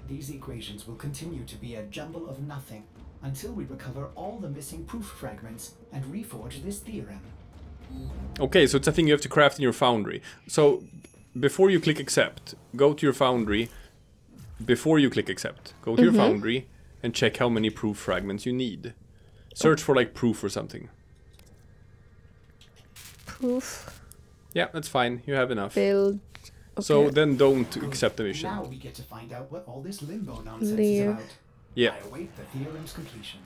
These equations will continue to be a jumble of nothing until we recover all the missing proof fragments and reforge this theorem. Okay, so it's a thing you have to craft in your foundry. So, before you click accept, go to your foundry. Before you click accept, go to your foundry and check how many proof fragments you need. Search for like proof or something. Proof. Yeah, that's fine. You have enough. Build. Okay. So then don't accept the mission. Now we get to find out what all this limbo nonsense Leave. is about. Yeah. I await the theorem's completion.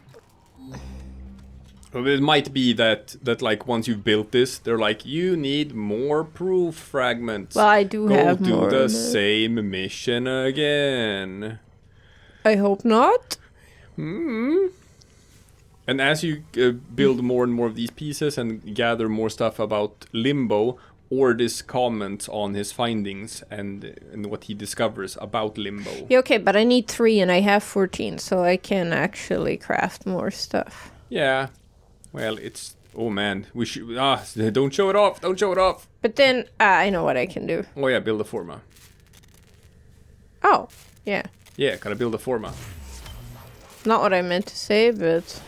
Well, it might be that like once you've built this, they're like, you need more proof fragments. Well, I do have more. Go do the same mission again. I hope not. And as you build more and more of these pieces and gather more stuff about Limbo, Ordis comments on his findings and what he discovers about Limbo. Yeah, okay, but I need 3 and I have 14, so I can actually craft more stuff. Yeah. Well, it's... Oh, man. We should... don't show it off. Don't show it off. But then, I know what I can do. Oh, yeah. Build a forma. Oh, yeah. Yeah, gotta build a forma. Not what I meant to say, but...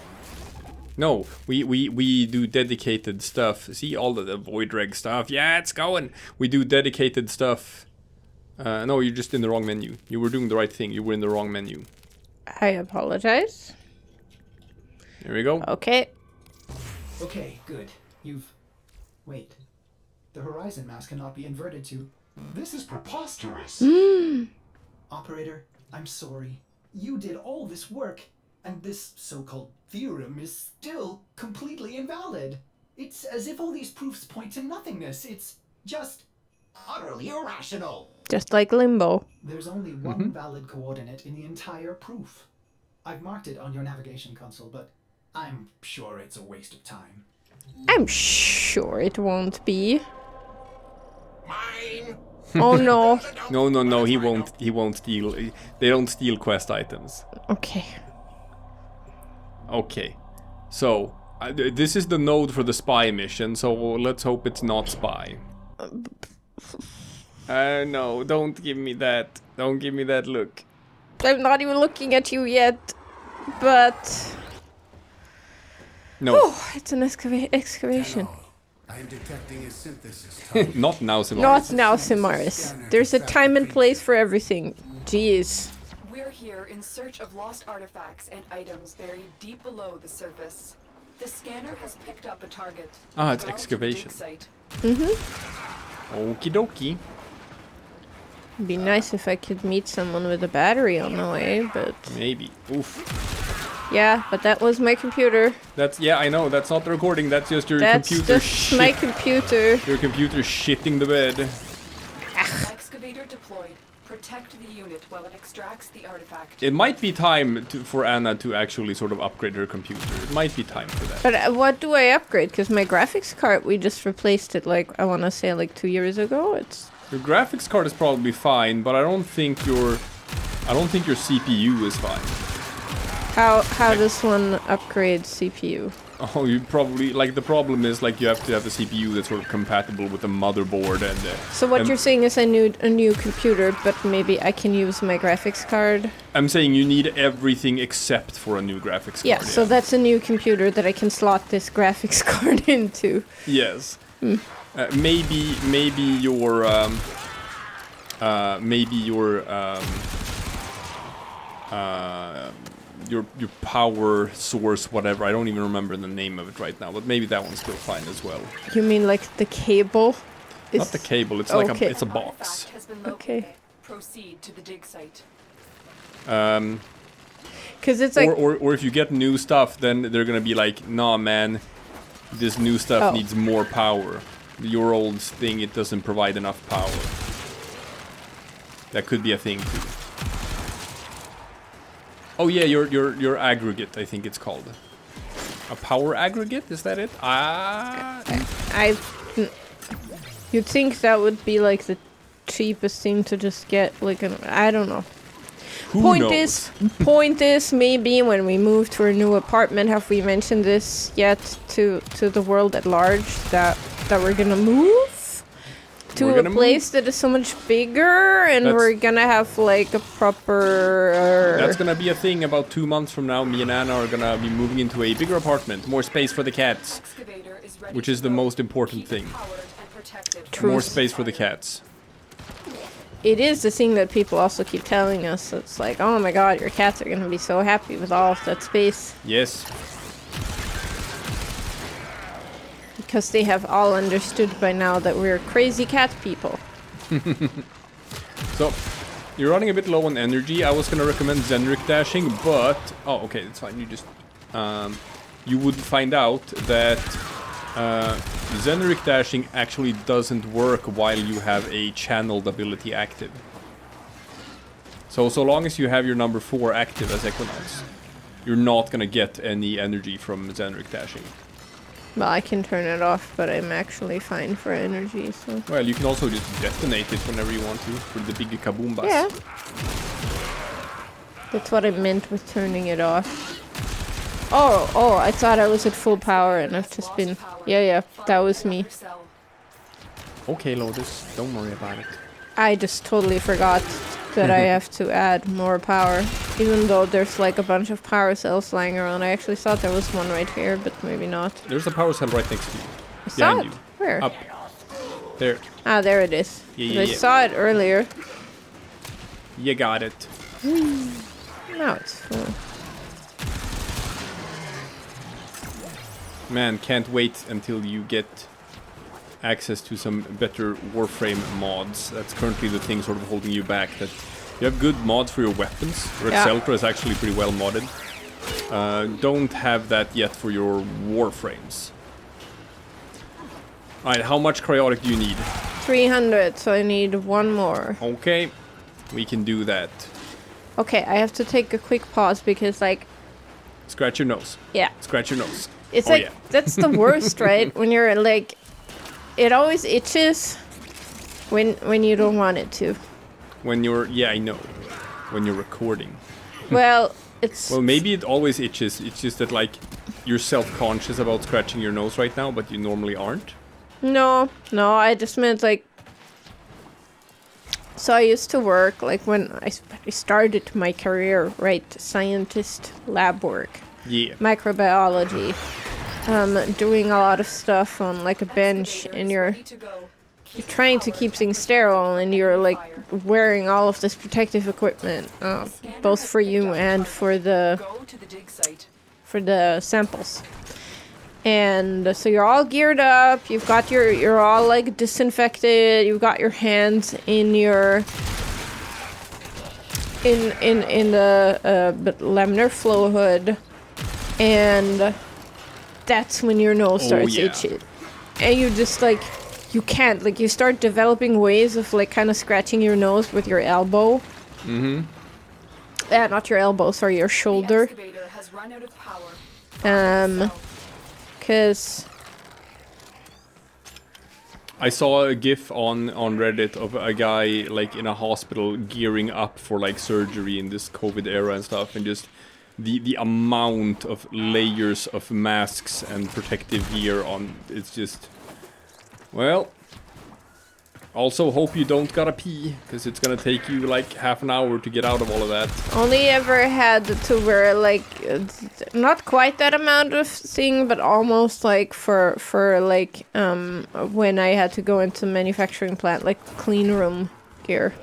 No, we do dedicated stuff. See all of the void reg stuff. Yeah, it's going. We do dedicated stuff. No, you're just in the wrong menu. You were doing the right thing. You were in the wrong menu. I apologize. There we go. Okay. Okay, good. Wait. The horizon mass cannot be inverted to... This is preposterous. Operator, I'm sorry. You did all this work, and this so-called theorem is still completely invalid. It's as if all these proofs point to nothingness. It's just utterly irrational. Just like Limbo. There's only one valid coordinate in the entire proof. I've marked it on your navigation console, but I'm sure it's a waste of time. I'm sure it won't be. Mine. Oh no. No, he won't steal. They don't steal quest items. Okay. Okay. So, this is the node for the spy mission, so let's hope it's not spy. No, don't give me that. Don't give me that look. I'm not even looking at you yet, but... No. Oh, it's an excavation. I am detecting a synthesis. Not now, Simaris. Not now, Simaris. There's a time and place for everything. Jeez. We're here in search of lost artifacts and items buried deep below the surface. The scanner has picked up a target. Ah, it's Well, to the excavation. dig site. Okie dokie. It'd be nice if I could meet someone with a battery on the way, but... Maybe. Oof. Yeah, but that was my computer. Yeah, I know. That's not the recording. That's just your That's computer just my computer. Your computer shitting the bed. Excavator deployed. Protect the unit while it extracts the artifact. It might be time for Anna to actually sort of upgrade her computer. It might be time for that. But what do I upgrade? Because my graphics card, we just replaced it like, I want to say like 2 years ago. Your graphics card is probably fine, but I don't think your CPU is fine. How does one upgrade CPU? Oh, you probably, like, the problem is, like, you have to have a CPU that's sort of compatible with the motherboard and... So what you're saying is I need a new computer, but maybe I can use my graphics card? I'm saying you need everything except for a new graphics card. Yeah, so that's a new computer that I can slot this graphics card into. Yes. Maybe your power source, whatever. I don't even remember the name of it right now, but maybe that one's still fine as well. You mean like the cable? Not the cable. It's like it's a box. Has been located. Okay. Proceed to the dig site. Because it's like... Or if you get new stuff, then they're gonna be like, nah, man, this new stuff needs more power. Your old thing, it doesn't provide enough power. That could be a thing too. Oh yeah, your aggregate, I think it's called. A power aggregate, is that it? You'd think that would be like the cheapest thing to just get, like I don't know. Point is, maybe when we move to our new apartment, have we mentioned this yet to the world at large that we're gonna move? to We're a gonna place that is so much bigger, and That's- we're gonna have like a proper. That's gonna be a thing about 2 months from now. Me and Anna are gonna be moving into a bigger apartment, more space for the cats, Excavator is ready which to is the go. most important Keep thing. it powered and protected True. More from space for the fire. cats. It is the thing that people also keep telling us. It's like, oh my god, your cats are gonna be so happy with all of that space. Yes. Because they have all understood by now that we're crazy cat people. So, you're running a bit low on energy. I was gonna recommend Zenric dashing, but okay, it's fine. You just you would find out that Zenric dashing actually doesn't work while you have a channeled ability active. So long as you have your number 4 active as Equinox, you're not gonna get any energy from Zenric dashing. Well, I can turn it off, but I'm actually fine for energy, so... Well, you can also just detonate it whenever you want to for the big kaboom bus. Yeah. That's what I meant with turning it off. Oh, I thought I was at full power and I've just been... Yeah, that was me. Okay, Lotus, don't worry about it. I just totally forgot that I have to add more power. Even though there's like a bunch of power cells lying around. I actually thought there was one right here, but maybe not. There's a power cell right next to you. I saw Behind it. you. Where? Up. There. Ah, there it is. Yeah, I saw it earlier. You got it. Now it's full. Man, can't wait until you get access to some better Warframe mods. That's currently the thing sort of holding you back. That you have good mods for your weapons. Yeah. Rexeltra is actually pretty well modded. Don't have that yet for your Warframes. Alright, how much cryotic do you need? 300, so I need one more. Okay, we can do that. Okay, I have to take a quick pause because, like, Scratch your nose. yeah. Scratch your nose. It's Oh, like, yeah. that's the worst, right? When you're, like, it always itches when you don't want it to. When you're... Yeah, I know. When you're recording. Well, it's... Well, maybe it always itches. It's just that, like, you're self-conscious about scratching your nose right now, but you normally aren't. No, I just meant, like... So I used to work, like, when I started my career, right? Scientist lab work. Yeah. Microbiology. Doing a lot of stuff on, like, a bench, and you're trying to keep things sterile, and you're, like, wearing all of this protective equipment, both for you and for the Go to the dig site. samples. And so you're all geared up, you've got you're all, like, disinfected, you've got your hands in your in the laminar flow hood, and that's when your nose starts yeah. itching. And you just, like, you can't, like, you start developing ways of, like, kind of scratching your nose with your elbow. Mm-hmm. Not your elbow, sorry, your The shoulder. excavator has run out of power. Because... I saw a gif on Reddit of a guy, like, in a hospital gearing up for, like, surgery in this COVID era and stuff, and just the amount of layers of masks and protective gear on, it's just... Well... Also, hope you don't gotta pee, because it's gonna take you, like, half an hour to get out of all of that. Only ever had to wear, like, not quite that amount of thing, but almost, like, for like, when I had to go into manufacturing plant, like, clean room gear.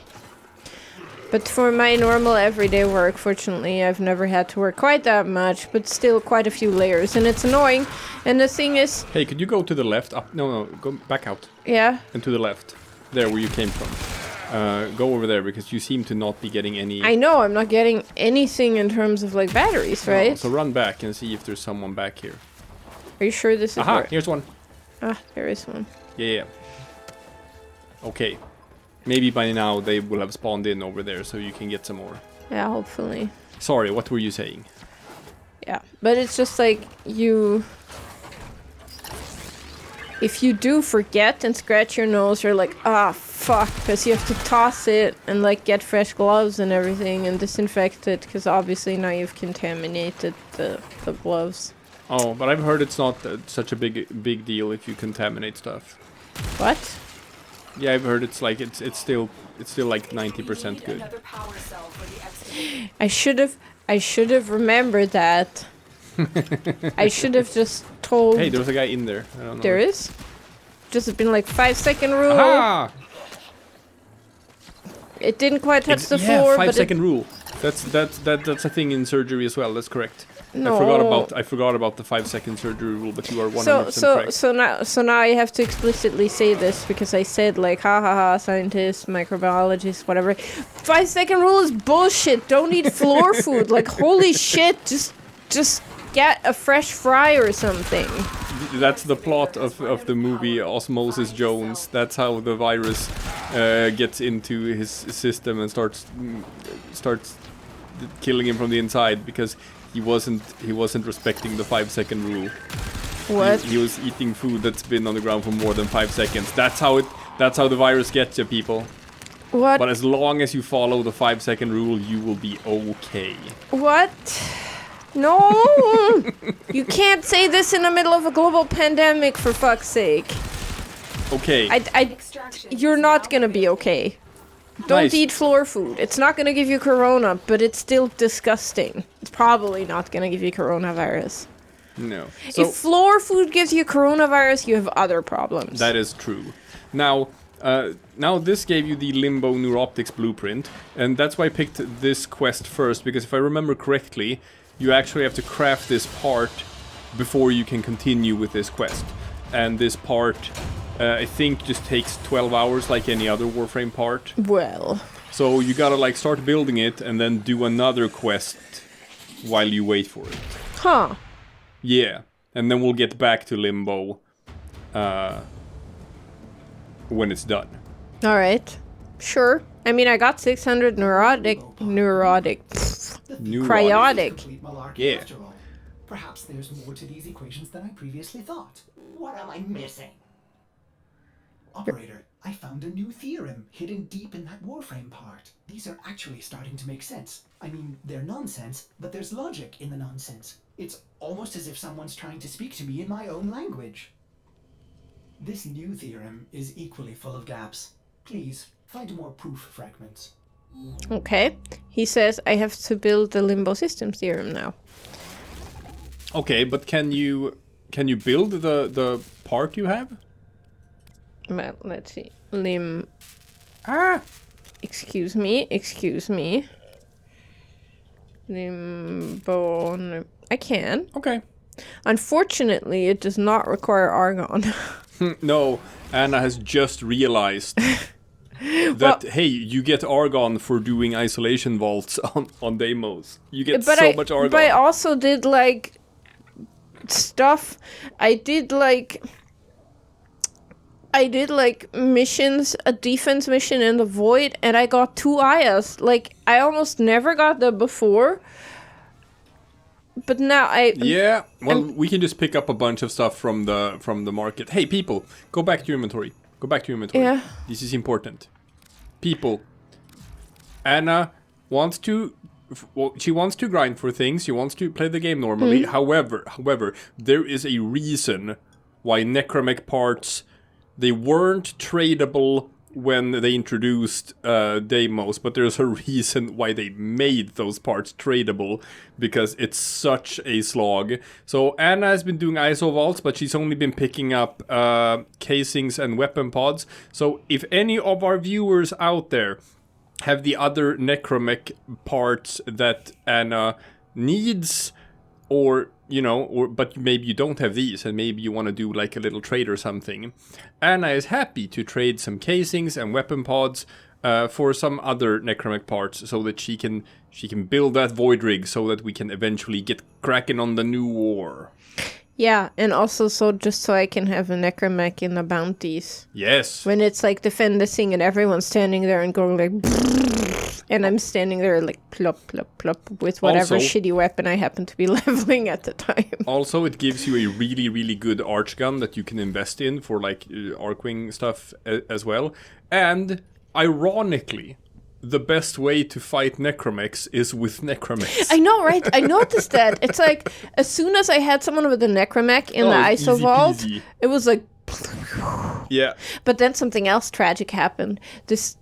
But for my normal everyday work, fortunately, I've never had to wear quite that much, but still quite a few layers, and it's annoying. And the thing is... Hey, could you go to the left? Up? No, go back out. Yeah? And to the left. There, where you came from. Go over there, because you seem to not be getting any... I know, I'm not getting anything in terms of, like, batteries, right? Oh, so run back and see if there's someone back here. Are you sure this is Aha, where... here's one. Ah, there is one. Yeah. Okay. Maybe by now they will have spawned in over there, so you can get some more. Yeah, hopefully. Sorry, what were you saying? Yeah, but it's just like you... If you do forget and scratch your nose, you're like, ah, fuck, because you have to toss it and, like, get fresh gloves and everything and disinfect it, because obviously now you've contaminated the gloves. Oh, but I've heard it's not such a big deal if you contaminate stuff. What? Yeah, I've heard it's like it's still like 90% good. Another power cell for the excavator. I should have remembered that. I should have just told. Hey, there's a guy in there. I don't know. There is? Just been like 5-second rule. Ah! It didn't quite touch the floor, but 5-second rule. That's a thing in surgery as well. That's correct. No. I forgot about the 5-second surgery rule, but you are 100% correct. So now I have to explicitly say this because I said like scientists, microbiologists, whatever. 5-second rule is bullshit. Don't eat floor food. Like holy shit, just get a fresh fry or something. That's the plot of the movie Osmosis Jones. That's how the virus gets into his system and starts killing him from the inside because he wasn't respecting the 5-second rule. What? He was eating food that's been on the ground for more than 5 seconds. That's how the virus gets you, people. What? But as long as you follow the 5-second rule, you will be okay. What? No! You can't say this in the middle of a global pandemic, for fuck's sake. Okay. You're not gonna be okay. Don't Nice. eat floor food. It's not gonna give you corona, but it's still disgusting. It's probably not gonna give you coronavirus. No. So If floor food gives you coronavirus, you have other problems. that is true. Now this gave you the Limbo Neuroptics blueprint, and that's why I picked this quest first, because if I remember correctly, you actually have to craft this part before you can continue with this quest. And this part, I think, just takes 12 hours like any other Warframe part. Well, So you gotta like start building it and then do another quest while you wait for it. huh. Yeah, and then we'll get back to Limbo when it's done. Alright. Sure. I mean, I got 600 cryotic. Complete malarkey Yeah. after all. Perhaps there's more to these equations than I previously thought. What am I missing? Operator, I found a new theorem hidden deep in that Warframe part. These are actually starting to make sense. I mean, they're nonsense, but there's logic in the nonsense. It's almost as if someone's trying to speak to me in my own language. This new theorem is equally full of gaps. Please, find more proof fragments. Okay. He says I have to build the Limbo Systems theorem now. Okay, but can you build the part you have? Well, let's see. Excuse me. Limbo. I can. Okay. Unfortunately, it does not require argon. No, Anna has just realized that hey, you get argon for doing isolation vaults on demos. You get much argon. But I also did like stuff. I did like missions, a defense mission in the void, and I got 2 Ayas. Like I almost never got that before. But now Yeah, well, we can just pick up a bunch of stuff from the market. Hey, people, go back to your inventory. Go back to your inventory. Yeah. This is important. People, Anna wants to... Well, she wants to grind for things. She wants to play the game normally. However, there is a reason why necromech parts, they weren't tradable when they introduced Deimos, but there's a reason why they made those parts tradable, because it's such a slog. So Anna has been doing ISO vaults, but she's only been picking up casings and weapon pods. So if any of our viewers out there have the other necromech parts that Anna needs, or but maybe you don't have these, and maybe you want to do like a little trade or something, Anna is happy to trade some casings and weapon pods for some other necromech parts, so that she can build that void rig, so that we can eventually get cracking on the new war. yeah, and also so I can have a necromech in the bounties. Yes. When it's like defend this thing and everyone's standing there and going like, and I'm standing there like plop, plop, plop with whatever Also- shitty weapon I happen to be leveling at the time. Also, it gives you a really, really good arch gun that you can invest in for like Arcwing stuff as well. And ironically, the best way to fight necromechs is with necromechs. I know, right? I noticed that. It's like as soon as I had someone with a necromech in the ISO easy vault, peasy. it was like Yeah. But then something else tragic happened. This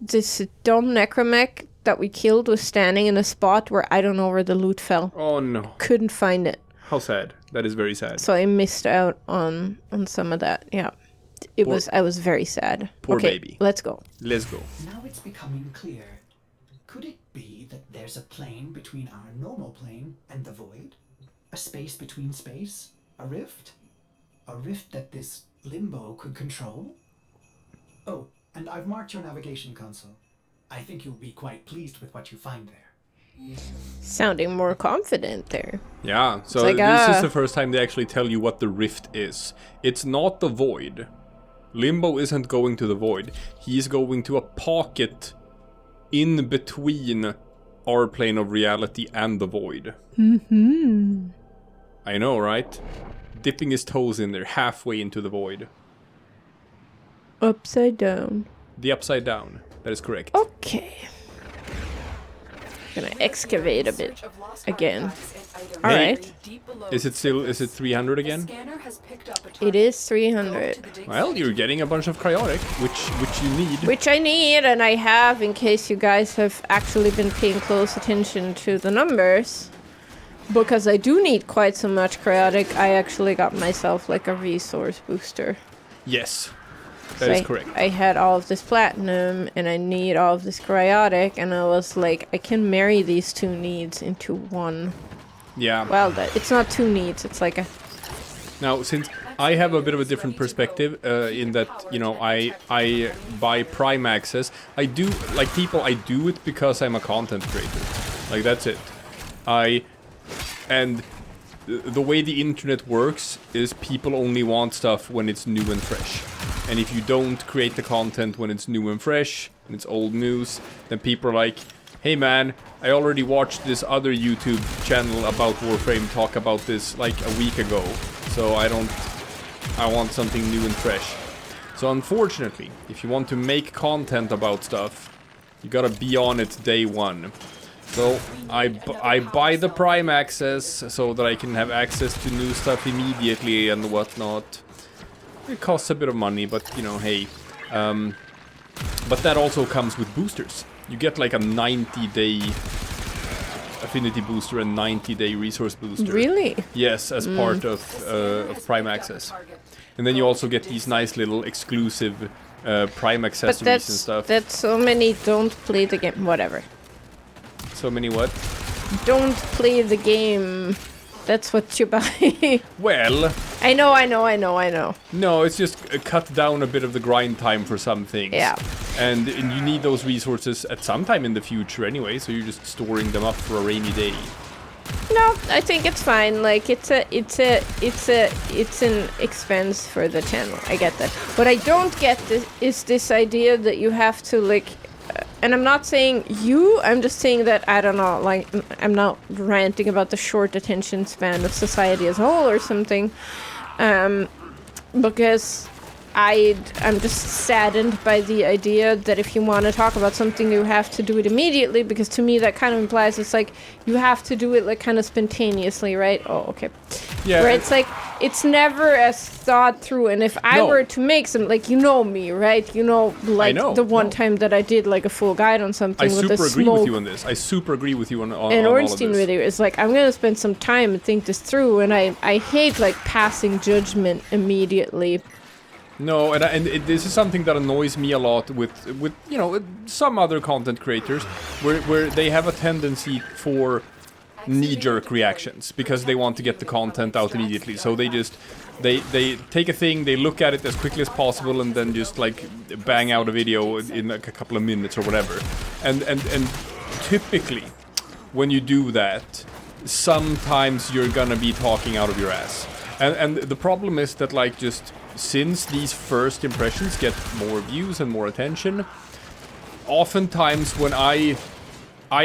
dumb necromech that we killed was standing in a spot where I don't know where the loot fell. Oh no. Couldn't find it. How sad. That is very sad. So I missed out on some of that. Yeah. I was very sad. Poor okay, baby. Let's go. Let's go. Now it's becoming clear. Could it be that there's a plane between our normal plane and the void? A space between space? A rift? A rift that this limbo could control? Oh, and I've marked your navigation console. I think you'll be quite pleased with what you find there. Sounding more confident there. Yeah, so like, this is the first time they actually tell you what the rift is. It's not the void. Limbo isn't going to the void. He's going to a pocket in between our plane of reality and the void. I know, right? Dipping his toes in there, halfway into the void. Upside down. The upside down. That is correct. Okay. Gonna excavate a bit again. All Hey, right. Is it 300 again? It is 300. Well, you're getting a bunch of cryotic, which you need. Which I need, and I have, in case you guys have actually been paying close attention to the numbers. Because I do need quite so much cryotic, I actually got myself like a resource booster. Yes. That is correct. I had all of this platinum, and I need all of this cryotic, and I was like, I can marry these two needs into one. Yeah. Well, it's not two needs, it's like a... Now, since I have a bit of a different perspective in that, you know, I buy Prime Access. I do, like people, I do it because I'm a content creator. Like, that's it. And the way the internet works is people only want stuff when it's new and fresh. And if you don't create the content when it's new and fresh, and it's old news, then people are like, hey man, I already watched this other YouTube channel about Warframe talk about this like a week ago. So I want something new and fresh. So unfortunately, if you want to make content about stuff, you gotta be on it day one. So I buy the Prime Access so that I can have access to new stuff immediately and whatnot. It costs a bit of money, but you know, hey. But that also comes with boosters. You get like a 90-day affinity booster and 90-day resource booster. Really? Yes, as part of Prime Access. And then you also get these nice little exclusive Prime accessories and stuff. That's so many don't play the game. Whatever. So many what? Don't play the game. That's what you buy. Well... I know. No, it's just cut down a bit of the grind time for some things. Yeah. And you need those resources at some time in the future anyway, so you're just storing them up for a rainy day. No, I think it's fine. Like it's an expense for the channel. I get that. What I don't get is this idea that you have to like. And I'm not saying you. I'm just saying that I don't know. Like I'm not ranting about the short attention span of society as a whole or something. Because I'm just saddened by the idea that if you want to talk about something, you have to do it immediately, because to me that kind of implies it's like you have to do it like kind of spontaneously, right? Oh, okay. Yeah. Where it's like it's never as thought through, and if I were to make some, like, you know me, right? You know, like the one time that I did like a full guide on something with the smoke. I super agree with you on this. I super agree with you on an all of this. Ornstein video is like, I'm gonna spend some time and think this through, and I hate like passing judgment immediately. No, this is something that annoys me a lot with you know, some other content creators, where they have a tendency for knee-jerk reactions because they want to get the content out immediately. So they take a thing, they look at it as quickly as possible, and then just like bang out a video in like a couple of minutes or whatever. And typically, when you do that, sometimes you're gonna be talking out of your ass. And the problem is that, like, just since these first impressions get more views and more attention, oftentimes when I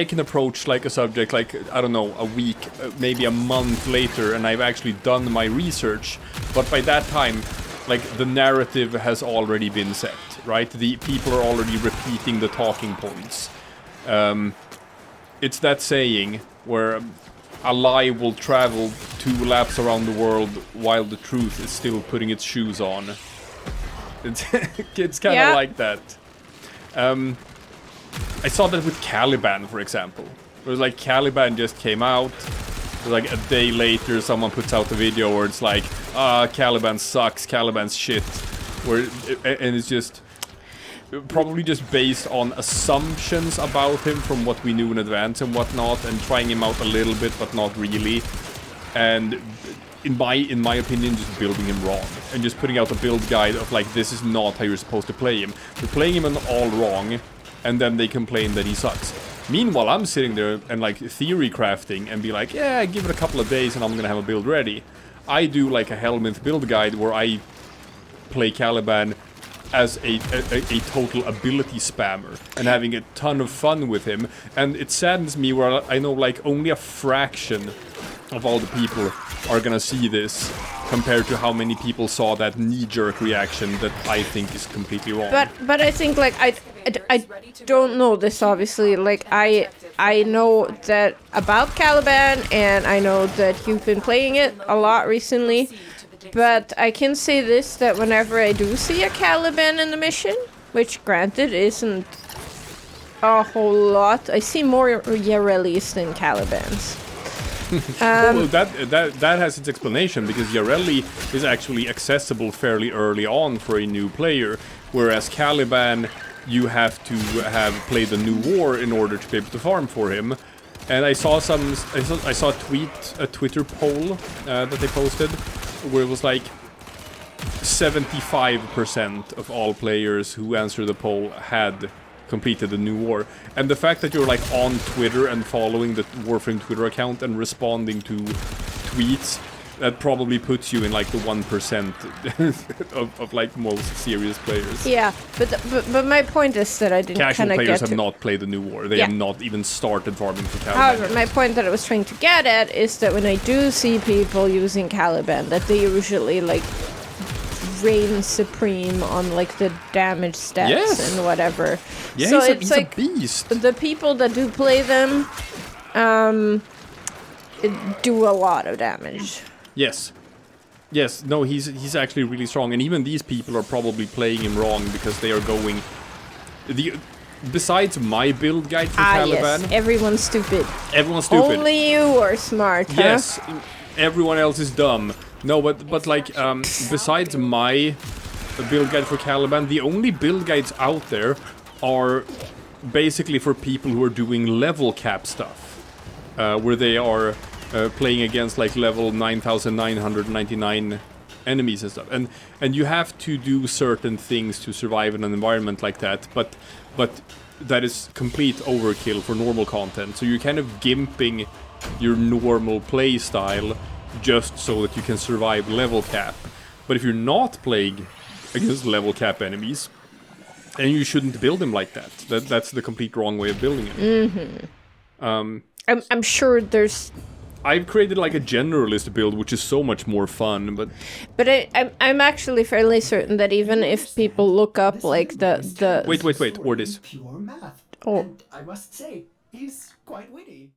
can approach like a subject like, I don't know, a week, maybe a month later, and I've actually done my research, but by that time, like, the narrative has already been set, right? The people are already repeating the talking points. It's that saying where a lie will travel 2 laps around the world while the truth is still putting its shoes on. It's kind of like that. I saw that with Caliban, for example. It was like Caliban just came out. It was like a day later, someone puts out a video where it's like, Caliban sucks, Caliban's shit. And it's just probably just based on assumptions about him from what we knew in advance and whatnot, and trying him out a little bit, but not really. And in my opinion, just building him wrong and just putting out a build guide of like, this is not how you're supposed to play him. You're playing him all wrong, and then they complain that he sucks. Meanwhile, I'm sitting there and like theory crafting and be like, yeah, give it a couple of days and I'm gonna have a build ready. I do like a Helminth build guide where I play Caliban as a total ability spammer and having a ton of fun with him. And it saddens me where I know like only a fraction of all the people are gonna see this compared to how many people saw that knee-jerk reaction that I think is completely wrong. But I think like I don't know this obviously. Like I know that about Caliban, and I know that you've been playing it a lot recently. But I can say this, that whenever I do see a Caliban in the mission, which granted isn't a whole lot, I see more Yarellis than Calibans. Well, that has its explanation, because Yareli is actually accessible fairly early on for a new player, whereas Caliban, you have to have played the new war in order to be able to farm for him. And I saw a Twitter poll that they posted, where it was like 75% of all players who answered the poll had completed the new war. And the fact that you're like on Twitter and following the Warframe Twitter account and responding to tweets, that probably puts you in like the 1% of like most serious players. Yeah, but my point is that I didn't kind of get Casual players have to... not played the new war. They have not even started farming for Caliban. However, my point that I was trying to get at is that when I do see people using Caliban, that they usually like reign supreme on like the damage stats and whatever. Yeah, so he's like a beast. The people that do play them do a lot of damage. Yes. Yes, no, he's actually really strong, and even these people are probably playing him wrong because they are going... Besides my build guide for Caliban... Yes, everyone's stupid. Everyone's stupid. Only you are smart, huh? Yes, everyone else is dumb. No, but like, besides my build guide for Caliban, the only build guides out there are basically for people who are doing level cap stuff, where they are playing against like level 9,999 enemies and stuff, and you have to do certain things to survive in an environment like that, but that is complete overkill for normal content. So you're kind of gimping your normal play style just so that you can survive level cap. But if you're not playing against level cap enemies, then you shouldn't build them like that. That's the complete wrong way of building it. Mm-hmm. I'm sure there's... I've created like a generalist build, which is so much more fun, but I'm actually fairly certain that even if people look up like the wait, or this. Pure math. Oh. And I must say, he's quite witty.